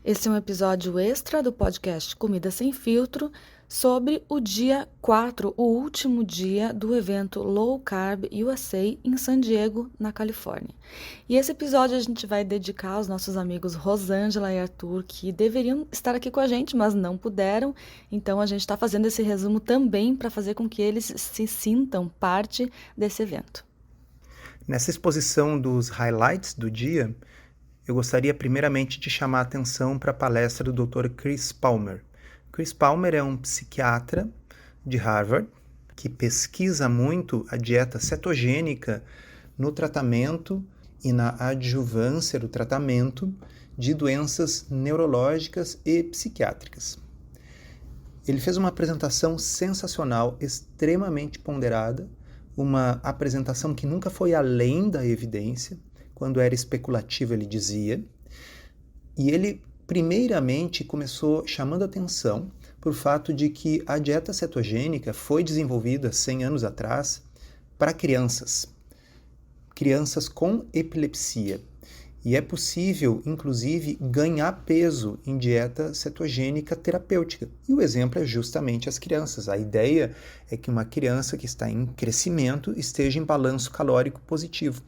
Esse é um episódio extra do podcast Comida Sem Filtro sobre o dia 4, o último dia do evento Low Carb USA em San Diego, na Califórnia. E esse episódio a gente vai dedicar aos nossos amigos Rosângela e Arthur, que deveriam estar aqui com a gente, mas não puderam. Então a gente está fazendo esse resumo também para fazer com que eles se sintam parte desse evento. Nessa exposição dos highlights do dia, eu gostaria primeiramente de chamar a atenção para a palestra do Dr. Chris Palmer. Chris Palmer é um psiquiatra de Harvard que pesquisa muito a dieta cetogênica no tratamento e na adjuvância do tratamento de doenças neurológicas e psiquiátricas. Ele fez uma apresentação sensacional, extremamente ponderada, uma apresentação que nunca foi além da evidência. Quando era especulativo, ele dizia, e ele primeiramente começou chamando atenção para o fato de que a dieta cetogênica foi desenvolvida 100 anos atrás para crianças com epilepsia. E é possível, inclusive, ganhar peso em dieta cetogênica terapêutica. E o exemplo é justamente as crianças. A ideia é que uma criança que está em crescimento esteja em balanço calórico positivo.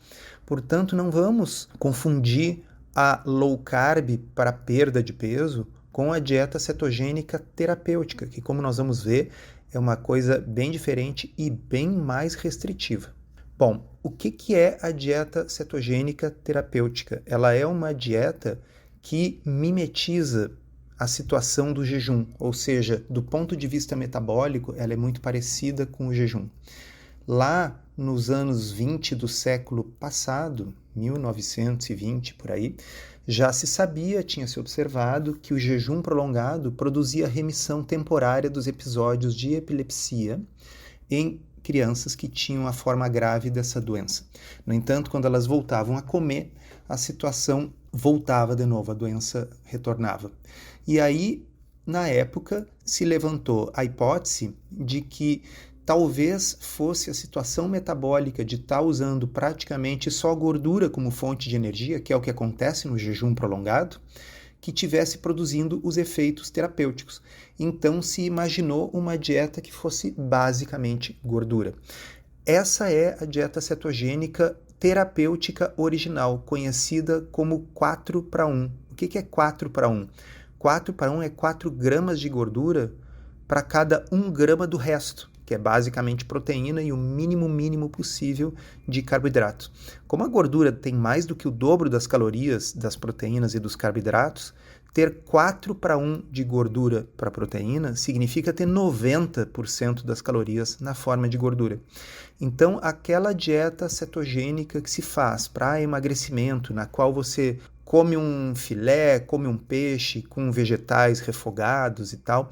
Portanto, não vamos confundir a low carb para perda de peso com a dieta cetogênica terapêutica, que, como nós vamos ver, é uma coisa bem diferente e bem mais restritiva. Bom, o que é a dieta cetogênica terapêutica? Ela é uma dieta que mimetiza a situação do jejum, ou seja, do ponto de vista metabólico, ela é muito parecida com o jejum. Lá nos anos 20 do século passado, 1920 por aí, já se sabia, tinha se observado que o jejum prolongado produzia remissão temporária dos episódios de epilepsia em crianças que tinham a forma grave dessa doença. No entanto, quando elas voltavam a comer, a situação voltava de novo, a doença retornava. E aí, na época, se levantou a hipótese de que talvez fosse a situação metabólica de estar usando praticamente só gordura como fonte de energia, que é o que acontece no jejum prolongado, que tivesse produzindo os efeitos terapêuticos. Então se imaginou uma dieta que fosse basicamente gordura. Essa é a dieta cetogênica terapêutica original, conhecida como 4:1. O que é 4:1? 4:1 é 4 gramas de gordura para cada 1 grama do resto, que é basicamente proteína e o mínimo possível de carboidrato. Como a gordura tem mais do que o dobro das calorias, das proteínas e dos carboidratos, ter 4:1 de gordura para proteína significa ter 90% das calorias na forma de gordura. Então, aquela dieta cetogênica que se faz para emagrecimento, na qual você come um filé, come um peixe com vegetais refogados e tal,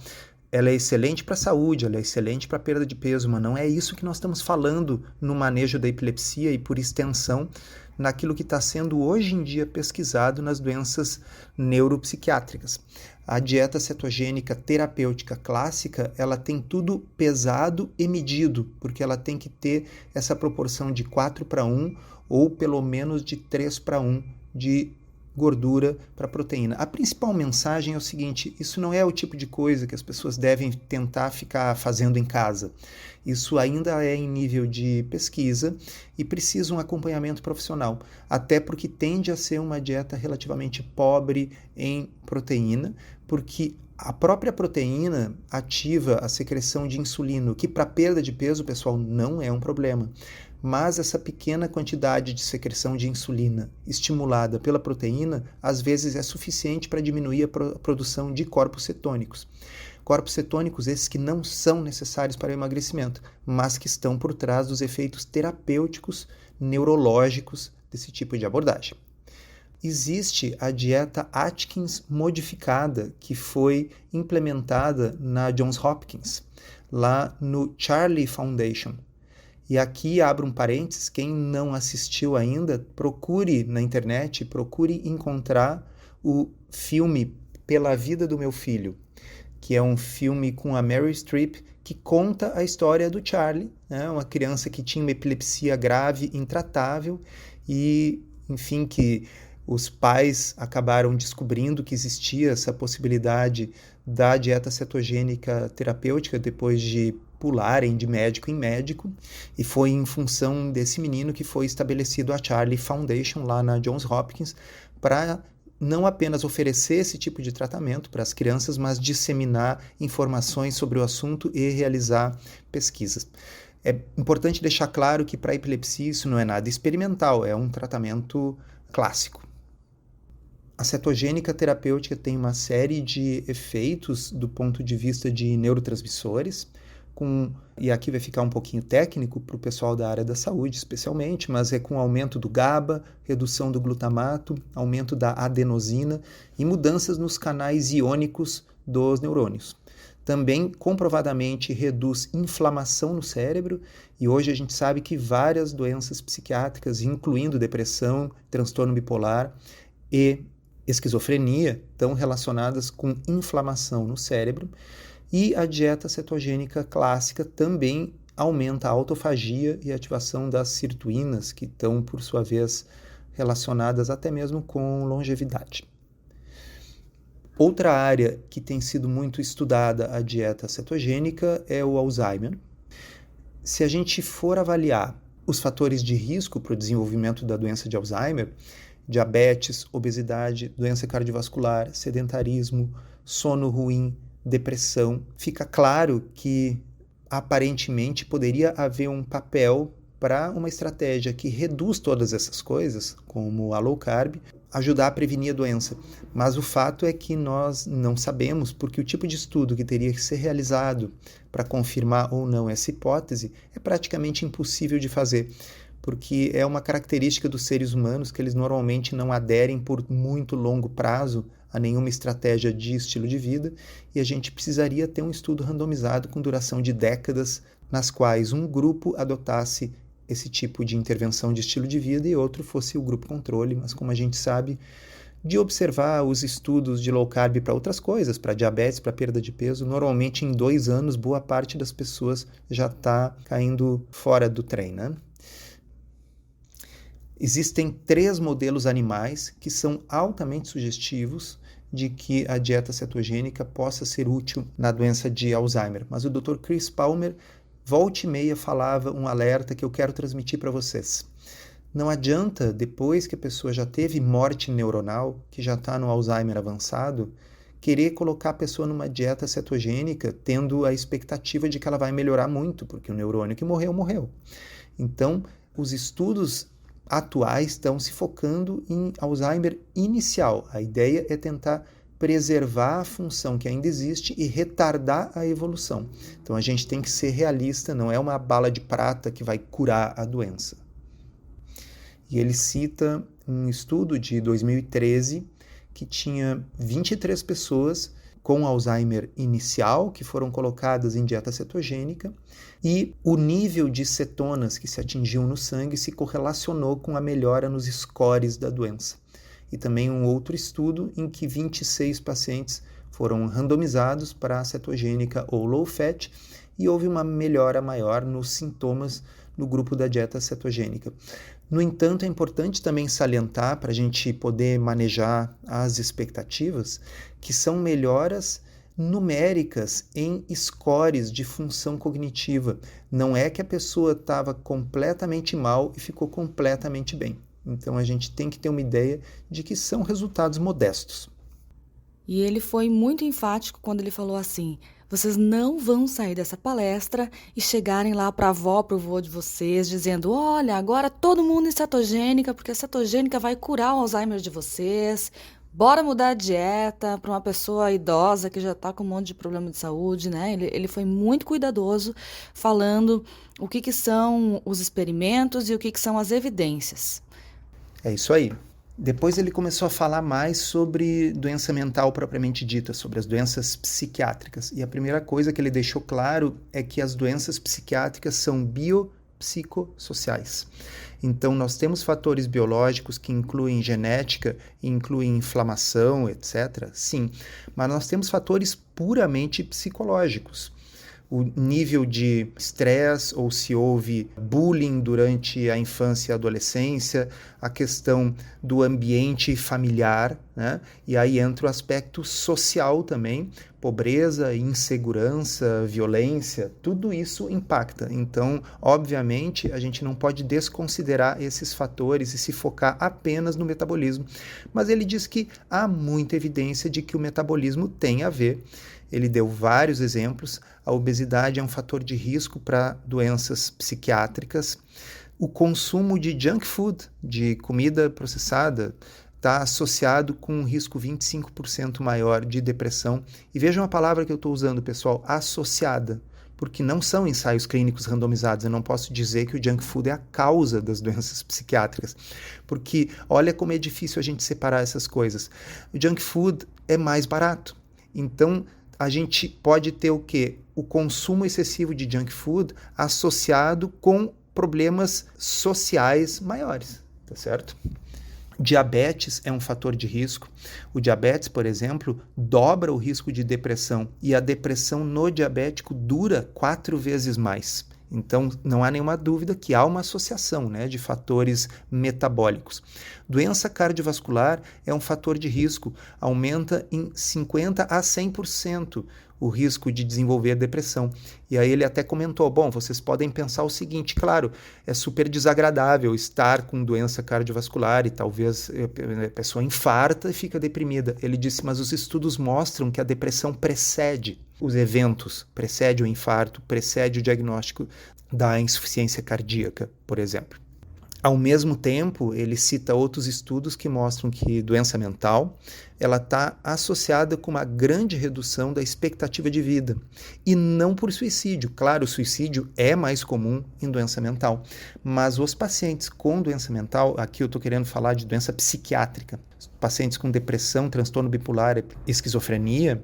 ela é excelente para a saúde, ela é excelente para a perda de peso, mas não é isso que nós estamos falando no manejo da epilepsia e, por extensão, naquilo que está sendo hoje em dia pesquisado nas doenças neuropsiquiátricas. A dieta cetogênica terapêutica clássica, ela tem tudo pesado e medido, porque ela tem que ter essa proporção de 4:1 ou pelo menos de 3:1 de gordura para proteína. A principal mensagem é o seguinte: isso não é o tipo de coisa que as pessoas devem tentar ficar fazendo em casa. Isso ainda é em nível de pesquisa e precisa um acompanhamento profissional, até porque tende a ser uma dieta relativamente pobre em proteína, porque a própria proteína ativa a secreção de insulina, que para perda de peso, pessoal, não é um problema. Mas essa pequena quantidade de secreção de insulina estimulada pela proteína, às vezes é suficiente para diminuir a produção de corpos cetônicos. Corpos cetônicos esses que não são necessários para o emagrecimento, mas que estão por trás dos efeitos terapêuticos neurológicos desse tipo de abordagem. Existe a dieta Atkins modificada, que foi implementada na Johns Hopkins, lá no Charlie Foundation. E aqui abro um parênteses, quem não assistiu ainda, procure na internet, procure encontrar o filme Pela Vida do Meu Filho, que é um filme com a Meryl Streep, que conta a história do Charlie, né, uma criança que tinha uma epilepsia grave, intratável, e, enfim, que Os pais acabaram descobrindo que existia essa possibilidade da dieta cetogênica terapêutica depois de pularem de médico em médico, e foi em função desse menino que foi estabelecido a Charlie Foundation lá na Johns Hopkins para não apenas oferecer esse tipo de tratamento para as crianças, mas disseminar informações sobre o assunto e realizar pesquisas. É importante deixar claro que para a epilepsia isso não é nada experimental, é um tratamento clássico. A cetogênica terapêutica tem uma série de efeitos do ponto de vista de neurotransmissores, e aqui vai ficar um pouquinho técnico para o pessoal da área da saúde especialmente, mas é com aumento do GABA, redução do glutamato, aumento da adenosina e mudanças nos canais iônicos dos neurônios. Também comprovadamente reduz inflamação no cérebro, e hoje a gente sabe que várias doenças psiquiátricas, incluindo depressão, transtorno bipolar e esquizofrenia, estão relacionadas com inflamação no cérebro. E a dieta cetogênica clássica também aumenta a autofagia e a ativação das sirtuínas, que estão, por sua vez, relacionadas até mesmo com longevidade. Outra área que tem sido muito estudada a dieta cetogênica é o Alzheimer. Se a gente for avaliar os fatores de risco para o desenvolvimento da doença de Alzheimer, diabetes, obesidade, doença cardiovascular, sedentarismo, sono ruim, depressão, fica claro que aparentemente poderia haver um papel para uma estratégia que reduz todas essas coisas, como a low carb, ajudar a prevenir a doença. Mas o fato é que nós não sabemos, porque o tipo de estudo que teria que ser realizado para confirmar ou não essa hipótese é praticamente impossível de fazer, porque é uma característica dos seres humanos que eles normalmente não aderem por muito longo prazo a nenhuma estratégia de estilo de vida, e a gente precisaria ter um estudo randomizado com duração de décadas, nas quais um grupo adotasse esse tipo de intervenção de estilo de vida e outro fosse o grupo controle. Mas como a gente sabe, de observar os estudos de low carb para outras coisas, para diabetes, para perda de peso, normalmente em 2 anos boa parte das pessoas já está caindo fora do trem, né? Existem 3 modelos animais que são altamente sugestivos de que a dieta cetogênica possa ser útil na doença de Alzheimer. Mas o Dr. Chris Palmer, volta e meia, falava um alerta que eu quero transmitir para vocês. Não adianta, depois que a pessoa já teve morte neuronal, que já está no Alzheimer avançado, querer colocar a pessoa numa dieta cetogênica tendo a expectativa de que ela vai melhorar muito, porque o neurônio que morreu, morreu. Então, os estudos atuais estão se focando em Alzheimer inicial. A ideia é tentar preservar a função que ainda existe e retardar a evolução. Então a gente tem que ser realista, não é uma bala de prata que vai curar a doença. E ele cita um estudo de 2013 que tinha 23 pessoas com Alzheimer inicial, que foram colocadas em dieta cetogênica, e o nível de cetonas que se atingiam no sangue se correlacionou com a melhora nos scores da doença. E também um outro estudo em que 26 pacientes foram randomizados para a cetogênica ou low fat, e houve uma melhora maior nos sintomas no grupo da dieta cetogênica. No entanto, é importante também salientar, para a gente poder manejar as expectativas, que são melhoras numéricas em scores de função cognitiva. Não é que a pessoa estava completamente mal e ficou completamente bem. Então a gente tem que ter uma ideia de que são resultados modestos. E ele foi muito enfático quando ele falou assim: vocês não vão sair dessa palestra e chegarem lá para a avó, para o vô de vocês, dizendo: olha, agora todo mundo em cetogênica, porque a cetogênica vai curar o Alzheimer de vocês. Bora mudar a dieta para uma pessoa idosa que já está com um monte de problema de saúde, né? Ele foi muito cuidadoso falando o que são os experimentos e o que são as evidências. É isso aí. Depois ele começou a falar mais sobre doença mental propriamente dita, sobre as doenças psiquiátricas. E a primeira coisa que ele deixou claro é que as doenças psiquiátricas são biopsicossociais. Então, nós temos fatores biológicos que incluem genética, incluem inflamação, etc. Sim, mas nós temos fatores puramente psicológicos. o nível de estresse ou se houve bullying durante a infância e a adolescência, a questão do ambiente familiar, né? E aí entra o aspecto social também, pobreza, insegurança, violência, tudo isso impacta. Então, obviamente, a gente não pode desconsiderar esses fatores e se focar apenas no metabolismo. Mas ele diz que há muita evidência de que o metabolismo tem a ver. Ele deu vários exemplos. A obesidade é um fator de risco para doenças psiquiátricas. O consumo de junk food, de comida processada, está associado com um risco 25% maior de depressão. E vejam a palavra que eu estou usando, pessoal, associada, porque não são ensaios clínicos randomizados. Eu não posso dizer que o junk food é a causa das doenças psiquiátricas, porque olha como é difícil a gente separar essas coisas. O junk food é mais barato. Então, a gente pode ter o quê? O consumo excessivo de junk food associado com problemas sociais maiores, tá certo? Diabetes é um fator de risco. O diabetes, por exemplo, dobra o risco de depressão e a depressão no diabético dura 4 vezes mais. Então, não há nenhuma dúvida que há uma associação, né, de fatores metabólicos. Doença cardiovascular é um fator de risco, aumenta em 50% a 100% o risco de desenvolver depressão. E aí ele até comentou, bom, vocês podem pensar o seguinte, claro, é super desagradável estar com doença cardiovascular e talvez a pessoa infarta e fica deprimida. Ele disse, mas os estudos mostram que a depressão precede os eventos, precede o infarto, precede o diagnóstico da insuficiência cardíaca, por exemplo. Ao mesmo tempo, ele cita outros estudos que mostram que doença mental ela está associada com uma grande redução da expectativa de vida. E não por suicídio. Claro, o suicídio é mais comum em doença mental. Mas os pacientes com doença mental, aqui eu estou querendo falar de doença psiquiátrica, pacientes com depressão, transtorno bipolar, esquizofrenia,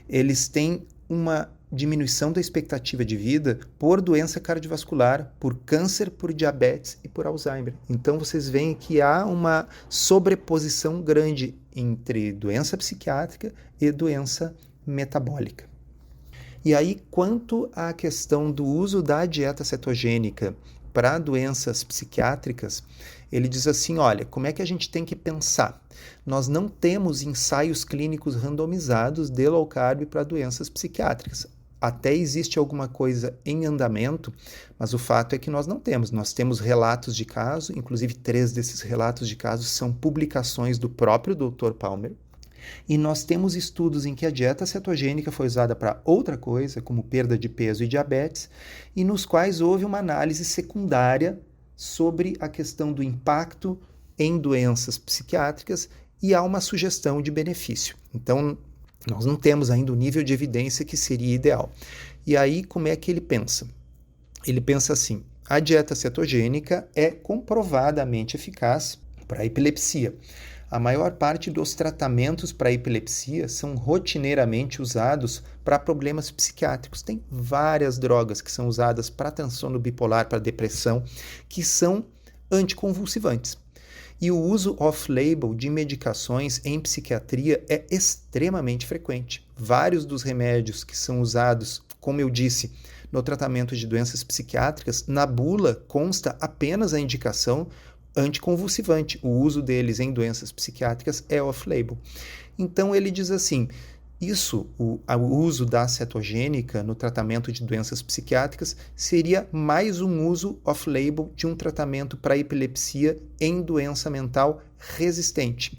eles têm uma diminuição da expectativa de vida por doença cardiovascular, por câncer, por diabetes e por Alzheimer. Então vocês veem que há uma sobreposição grande entre doença psiquiátrica e doença metabólica. E aí, quanto à questão do uso da dieta cetogênica para doenças psiquiátricas, ele diz assim, olha, como é que a gente tem que pensar? Nós não temos ensaios clínicos randomizados de low carb para doenças psiquiátricas. Até existe alguma coisa em andamento, mas o fato é que nós não temos. Nós temos relatos de caso, inclusive 3 desses relatos de casos são publicações do próprio Dr. Palmer. E nós temos estudos em que a dieta cetogênica foi usada para outra coisa, como perda de peso e diabetes, e nos quais houve uma análise secundária sobre a questão do impacto em doenças psiquiátricas e há uma sugestão de benefício. Então, nós não temos ainda o nível de evidência que seria ideal. E aí, como é que ele pensa? Ele pensa assim, a dieta cetogênica é comprovadamente eficaz para a epilepsia. A maior parte dos tratamentos para epilepsia são rotineiramente usados para problemas psiquiátricos. Tem várias drogas que são usadas para transtorno bipolar, para depressão, que são anticonvulsivantes. E o uso off-label de medicações em psiquiatria é extremamente frequente. Vários dos remédios que são usados, como eu disse, no tratamento de doenças psiquiátricas, na bula consta apenas a indicação anticonvulsivante. O uso deles em doenças psiquiátricas é off-label. Então ele diz assim, o uso da cetogênica no tratamento de doenças psiquiátricas seria mais um uso off-label de um tratamento para epilepsia em doença mental resistente.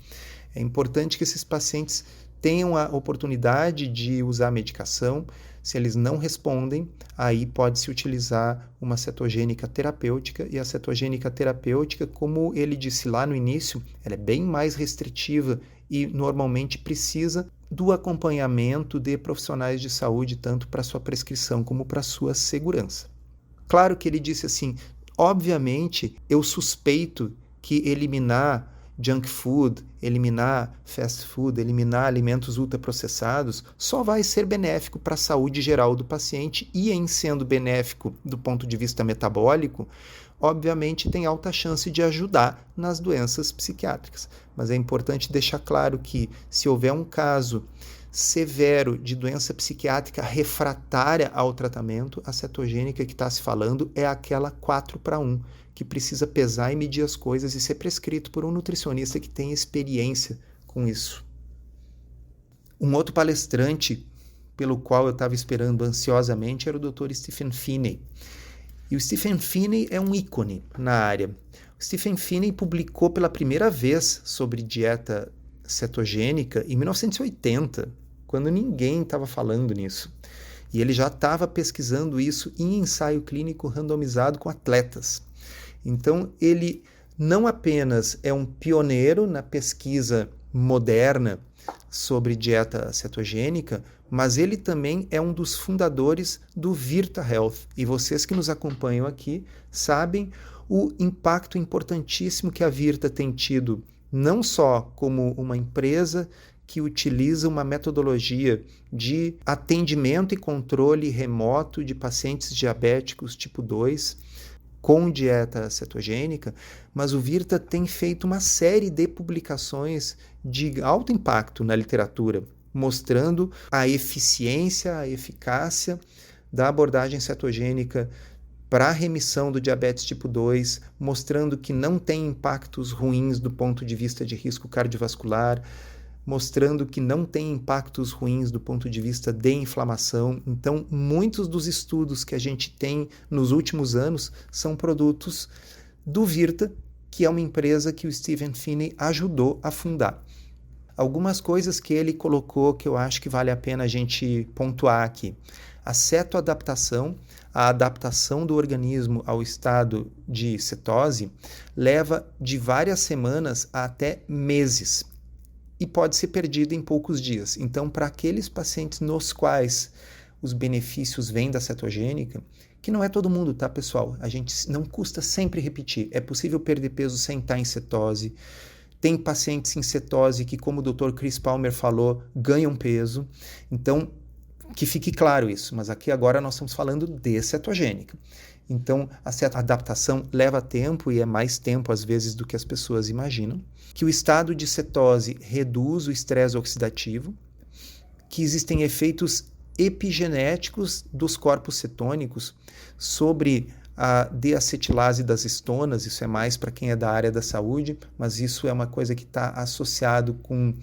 É importante que esses pacientes tenham a oportunidade de usar a medicação. Se eles não respondem, aí pode-se utilizar uma cetogênica terapêutica, e a cetogênica terapêutica, como ele disse lá no início, ela é bem mais restritiva e normalmente precisa do acompanhamento de profissionais de saúde, tanto para sua prescrição como para sua segurança. Claro que ele disse assim, obviamente eu suspeito que eliminar junk food, eliminar fast food, eliminar alimentos ultraprocessados só vai ser benéfico para a saúde geral do paciente e, em sendo benéfico do ponto de vista metabólico, obviamente tem alta chance de ajudar nas doenças psiquiátricas. Mas é importante deixar claro que, se houver um caso severo de doença psiquiátrica refratária ao tratamento, a cetogênica que está se falando é aquela 4:1, que precisa pesar e medir as coisas e ser prescrito por um nutricionista que tem experiência com isso. Um outro palestrante pelo qual eu estava esperando ansiosamente era o Dr. Stephen Phinney. E o Stephen Phinney é um ícone na área. O Stephen Phinney publicou pela primeira vez sobre dieta cetogênica em 1980, quando ninguém estava falando nisso. E ele já estava pesquisando isso em ensaio clínico randomizado com atletas. Então, ele não apenas é um pioneiro na pesquisa moderna sobre dieta cetogênica, mas ele também é um dos fundadores do Virta Health. E vocês que nos acompanham aqui sabem o impacto importantíssimo que a Virta tem tido, não só como uma empresa que utiliza uma metodologia de atendimento e controle remoto de pacientes diabéticos tipo 2 com dieta cetogênica, mas o Virta tem feito uma série de publicações de alto impacto na literatura, mostrando a eficiência, a eficácia da abordagem cetogênica para a remissão do diabetes tipo 2, mostrando que não tem impactos ruins do ponto de vista de risco cardiovascular, mostrando que não tem impactos ruins do ponto de vista de inflamação. Então, muitos dos estudos que a gente tem nos últimos anos são produtos do Virta, que é uma empresa que o Stephen Phinney ajudou a fundar. Algumas coisas que ele colocou que eu acho que vale a pena a gente pontuar aqui. A cetoadaptação, a adaptação do organismo ao estado de cetose, leva de várias semanas a até meses e pode ser perdido em poucos dias. Então, para aqueles pacientes nos quais os benefícios vêm da cetogênica, que não é todo mundo, tá, pessoal? A gente não custa sempre repetir. É possível perder peso sem estar em cetose. Tem pacientes em cetose que, como o Dr. Chris Palmer falou, ganham peso. Então, que fique claro isso. Mas aqui agora nós estamos falando de cetogênica. Então, a adaptação leva tempo e é mais tempo, às vezes, do que as pessoas imaginam. Que o estado de cetose reduz o estresse oxidativo. Que existem efeitos epigenéticos dos corpos cetônicos sobre a deacetilase das estonas. Isso é mais para quem é da área da saúde, mas isso é uma coisa que está associado com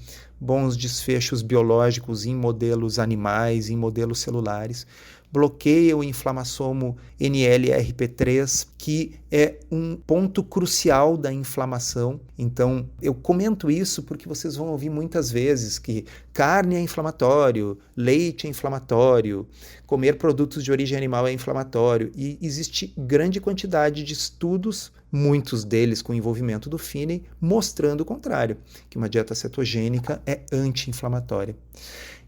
bons desfechos biológicos em modelos animais, em modelos celulares. Bloqueia o inflamassomo NLRP3, que é um ponto crucial da inflamação. Então, eu comento isso porque vocês vão ouvir muitas vezes que carne é inflamatório, leite é inflamatório, comer produtos de origem animal é inflamatório. E existe grande quantidade de estudos, muitos deles com envolvimento do Phinney, mostrando o contrário, que uma dieta cetogênica é anti-inflamatória.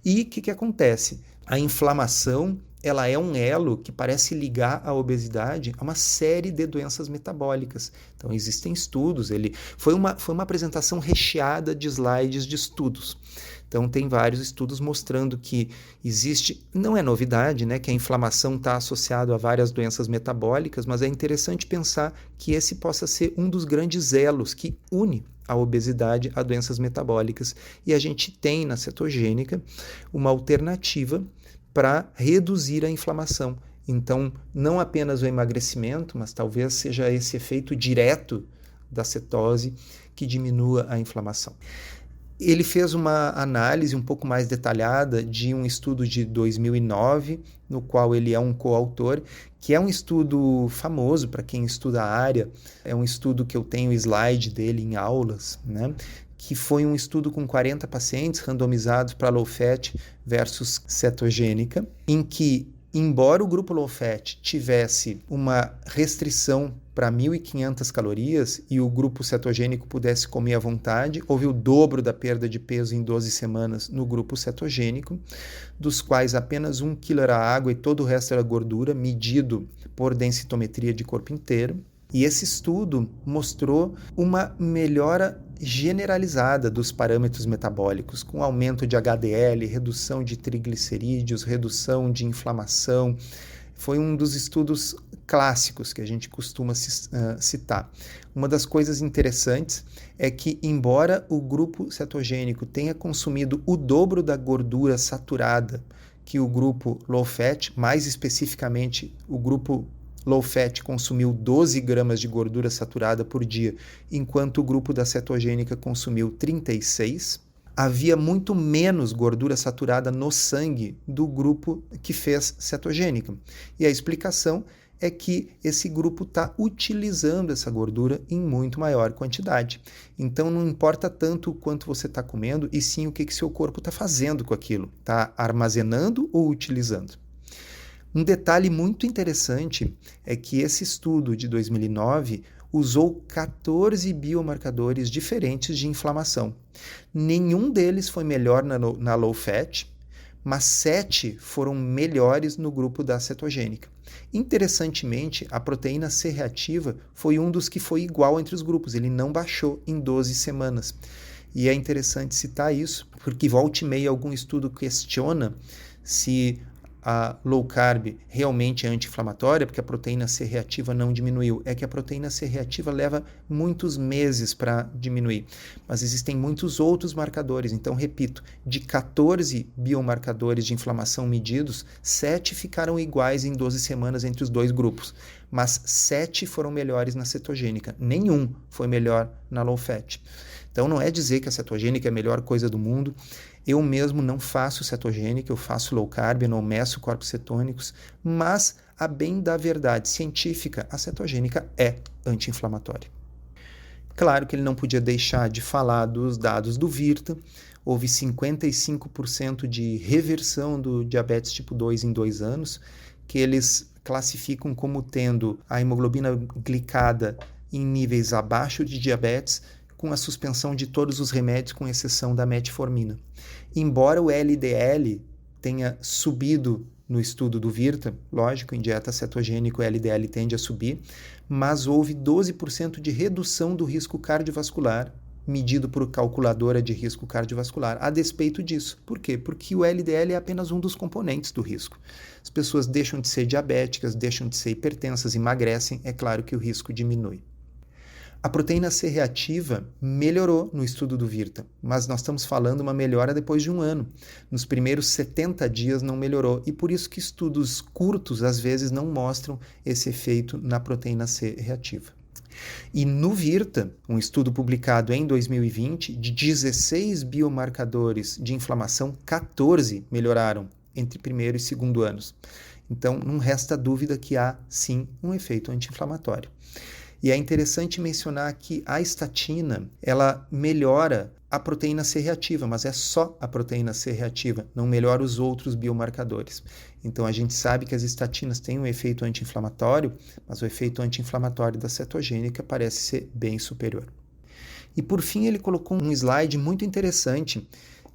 E o que acontece? A inflamação ela é um elo que parece ligar a obesidade a uma série de doenças metabólicas. Então, existem estudos. Foi uma apresentação recheada de slides de estudos. Então, tem vários estudos mostrando que existe, não é novidade, né, que a inflamação está associada a várias doenças metabólicas, mas é interessante pensar que esse possa ser um dos grandes elos que une a obesidade a doenças metabólicas. E a gente tem na cetogênica uma alternativa para reduzir a inflamação. Então, não apenas o emagrecimento, mas talvez seja esse efeito direto da cetose que diminua a inflamação. Ele fez uma análise um pouco mais detalhada de um estudo de 2009, no qual ele é um coautor, que é um estudo famoso para quem estuda a área. É um estudo que eu tenho slide dele em aulas, né? Que foi um estudo com 40 pacientes randomizados para low fat versus cetogênica, em que, embora o grupo low fat tivesse uma restrição para 1.500 calorias e o grupo cetogênico pudesse comer à vontade, houve o dobro da perda de peso em 12 semanas no grupo cetogênico, dos quais apenas 1 quilo era água e todo o resto era gordura, medido por densitometria de corpo inteiro. E esse estudo mostrou uma melhora generalizada dos parâmetros metabólicos, com aumento de HDL, redução de triglicerídeos, redução de inflamação, Foi um dos estudos clássicos que a gente costuma citar. Uma das coisas interessantes é que, embora o grupo cetogênico tenha consumido o dobro da gordura saturada que o grupo low fat, mais especificamente o grupo low fat consumiu 12 gramas de gordura saturada por dia, enquanto o grupo da cetogênica consumiu 36, havia muito menos gordura saturada no sangue do grupo que fez cetogênica. E a explicação é que esse grupo está utilizando essa gordura em muito maior quantidade. Então não importa tanto o quanto você está comendo, e sim o que seu corpo está fazendo com aquilo. Está armazenando ou utilizando? Um detalhe muito interessante é que esse estudo de 2009 usou 14 biomarcadores diferentes de inflamação. Nenhum deles foi melhor na low fat, mas 7 foram melhores no grupo da cetogênica. Interessantemente, a proteína C reativa foi um dos que foi igual entre os grupos, ele não baixou em 12 semanas. E é interessante citar isso, porque volta e meia algum estudo questiona se a low carb realmente é anti-inflamatória, porque a proteína C reativa não diminuiu. É que a proteína C reativa leva muitos meses para diminuir, mas existem muitos outros marcadores. Então, repito, de 14 biomarcadores de inflamação medidos, 7 ficaram iguais em 12 semanas entre os dois grupos, mas 7 foram melhores na cetogênica, nenhum foi melhor na low fat. Então, não é dizer que a cetogênica é a melhor coisa do mundo. Eu mesmo não faço cetogênica, eu faço low carb, eu não meço corpos cetônicos, mas, a bem da verdade científica, a cetogênica é anti-inflamatória. Claro que ele não podia deixar de falar dos dados do Virta. Houve 55% de reversão do diabetes tipo 2 em 2 anos, que eles classificam como tendo a hemoglobina glicada em níveis abaixo de diabetes, com a suspensão de todos os remédios, com exceção da metformina. Embora o LDL tenha subido no estudo do Virta, lógico, em dieta cetogênica o LDL tende a subir, mas houve 12% de redução do risco cardiovascular, medido por calculadora de risco cardiovascular, a despeito disso. Por quê? Porque o LDL é apenas um dos componentes do risco. As pessoas deixam de ser diabéticas, deixam de ser hipertensas, emagrecem, é claro que o risco diminui. A proteína C reativa melhorou no estudo do Virta, mas nós estamos falando uma melhora depois de um ano. Nos primeiros 70 dias não melhorou, e por isso que estudos curtos às vezes não mostram esse efeito na proteína C reativa. E no Virta, um estudo publicado em 2020, de 16 biomarcadores de inflamação, 14 melhoraram entre primeiro e segundo anos. Então não resta dúvida que há sim um efeito anti-inflamatório. E é interessante mencionar que a estatina, ela melhora a proteína C reativa, mas é só a proteína C reativa, não melhora os outros biomarcadores. Então a gente sabe que as estatinas têm um efeito anti-inflamatório, mas o efeito anti-inflamatório da cetogênica parece ser bem superior. E por fim ele colocou um slide muito interessante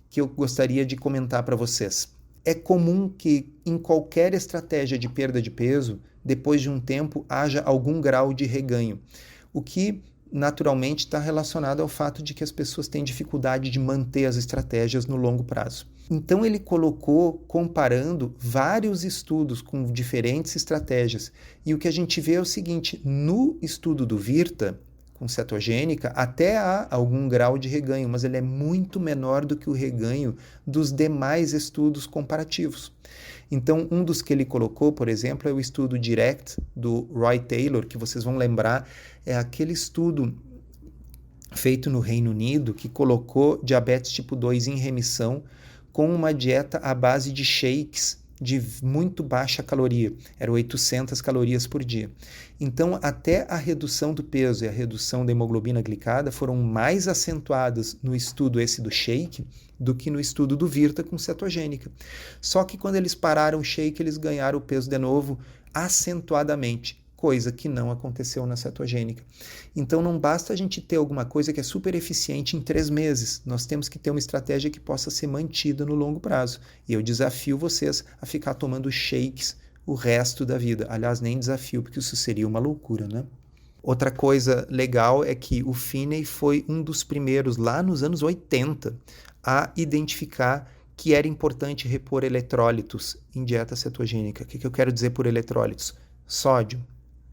que eu gostaria de comentar para vocês. É comum que em qualquer estratégia de perda de peso, depois de um tempo, haja algum grau de reganho, o que naturalmente está relacionado ao fato de que as pessoas têm dificuldade de manter as estratégias no longo prazo. Então ele colocou comparando vários estudos com diferentes estratégias, e o que a gente vê é o seguinte: no estudo do Virta, com cetogênica, até há algum grau de reganho, mas ele é muito menor do que o reganho dos demais estudos comparativos. Então, um dos que ele colocou, por exemplo, é o estudo DIRECT, do Roy Taylor, que vocês vão lembrar, é aquele estudo feito no Reino Unido que colocou diabetes tipo 2 em remissão com uma dieta à base de shakes de muito baixa caloria, era 800 calorias por dia. Então, até a redução do peso e a redução da hemoglobina glicada foram mais acentuadas no estudo esse do shake do que no estudo do Virta com cetogênica. Só que quando eles pararam o shake, eles ganharam o peso de novo acentuadamente, coisa que não aconteceu na cetogênica. Então não basta a gente ter alguma coisa que é super eficiente em 3 meses, nós temos que ter uma estratégia que possa ser mantida no longo prazo. E eu desafio vocês a ficar tomando shakes o resto da vida. Aliás, nem desafio, porque isso seria uma loucura, né? Outra coisa legal é que o Finney foi um dos primeiros, lá nos anos 80, a identificar que era importante repor eletrólitos em dieta cetogênica. O que eu quero dizer por eletrólitos? Sódio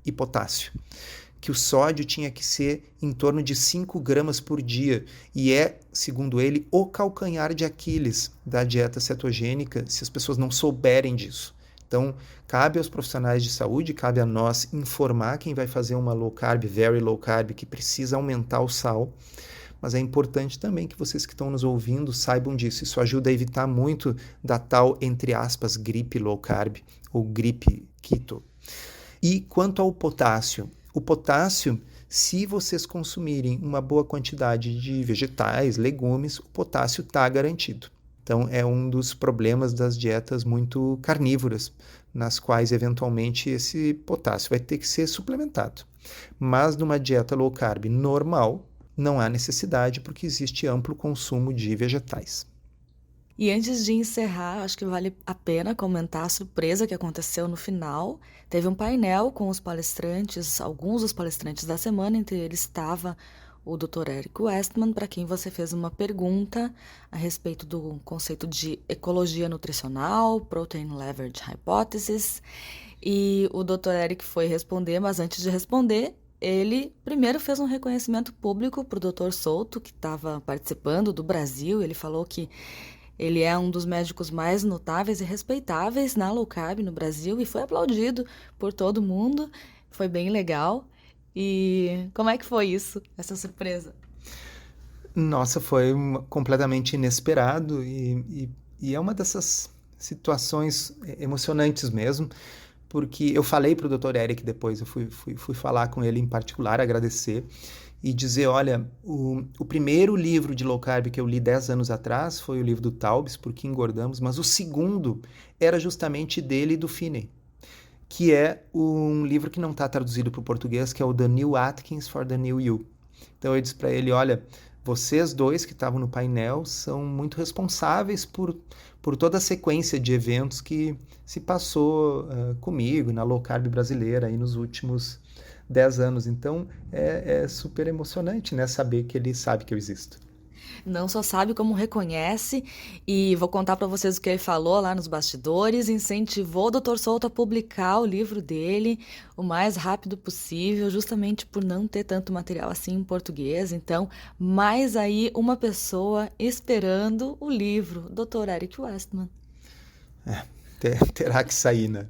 e potássio. Que o sódio tinha que ser em torno de 5 gramas por dia e é, segundo ele, o calcanhar de Aquiles da dieta cetogênica se as pessoas não souberem disso. Então, cabe aos profissionais de saúde, cabe a nós informar quem vai fazer uma low carb, very low carb, que precisa aumentar o sal, mas é importante também que vocês que estão nos ouvindo saibam disso. Isso ajuda a evitar muito da tal, entre aspas, gripe low carb ou gripe keto. E quanto ao potássio? O potássio, se vocês consumirem uma boa quantidade de vegetais, legumes, o potássio está garantido. Então, é um dos problemas das dietas muito carnívoras, nas quais, eventualmente, esse potássio vai ter que ser suplementado. Mas, numa dieta low carb normal, não há necessidade, porque existe amplo consumo de vegetais. E antes de encerrar, acho que vale a pena comentar a surpresa que aconteceu no final. Teve um painel com os palestrantes, alguns dos palestrantes da semana, entre eles estava o Dr. Eric Westman, para quem você fez uma pergunta a respeito do conceito de ecologia nutricional, Protein Leverage Hypothesis, e o Dr. Eric foi responder, mas antes de responder, ele primeiro fez um reconhecimento público para o Dr. Souto, que estava participando do Brasil. Ele falou que ele é um dos médicos mais notáveis e respeitáveis na low carb no Brasil e foi aplaudido por todo mundo. Foi bem legal. E como é que foi isso, essa surpresa? Nossa, foi completamente inesperado e é uma dessas situações emocionantes mesmo, porque eu falei para o Dr. Eric depois, eu fui falar com ele em particular, agradecer e dizer, olha, o primeiro livro de low carb que eu li 10 anos atrás foi o livro do Taubes, Por que Engordamos, mas o segundo era justamente dele e do Finney, que é um livro que não está traduzido para o português, que é o The New Atkins for the New You. Então eu disse para ele, olha, vocês dois que estavam no painel são muito responsáveis por toda a sequência de eventos que se passou comigo na low carb brasileira aí nos últimos 10 anos. Então é super emocionante, né, saber que ele sabe que eu existo. Não só sabe como reconhece, e vou contar para vocês o que ele falou lá nos bastidores, incentivou o Dr. Souto a publicar o livro dele o mais rápido possível, justamente por não ter tanto material assim em português. Então, mais aí uma pessoa esperando o livro, Dr. Eric Westman. Terá que sair, né?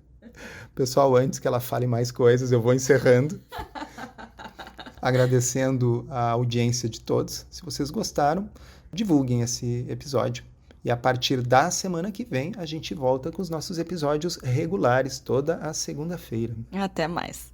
Pessoal, antes que ela fale mais coisas, eu vou encerrando. Agradecendo a audiência de todos. Se vocês gostaram, divulguem esse episódio. E a partir da semana que vem, a gente volta com os nossos episódios regulares, toda a segunda-feira. Até mais.